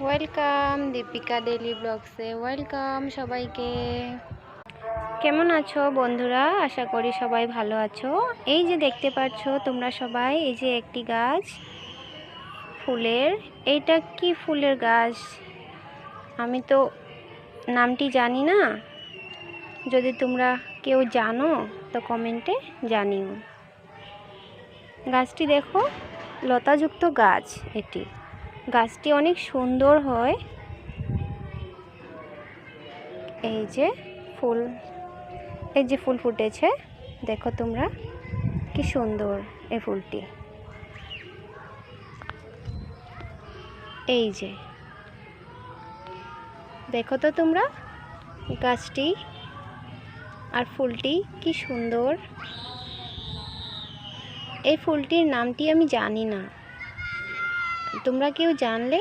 Welcome Deepika daily ব্লগসে welcome সবাইকে। কেমন আছো বন্ধুরা? আশা করি সবাই ভালো আছো। এই যে দেখতে পাচ্ছ তোমরা সবাই, এই যে একটি গাছ ফুলের। এইটা কি ফুলের গাছ আমি তো নামটি জানি না। যদি তোমরা কেউ জানো তো কমেন্টে জানিও। গাছটি দেখো, লতাযুক্ত গাছ। এটি গাছটি অনেক সুন্দর হয়। এই যে ফুল, এই যে ফুল ফুটেছে, দেখো তোমরা কি সুন্দর এই ফুলটি। এই যে দেখো তো তোমরা গাছটি আর ফুলটি কি সুন্দর। এই ফুলটির নামটি আমি জানি না, তোমরা কেউ জানলে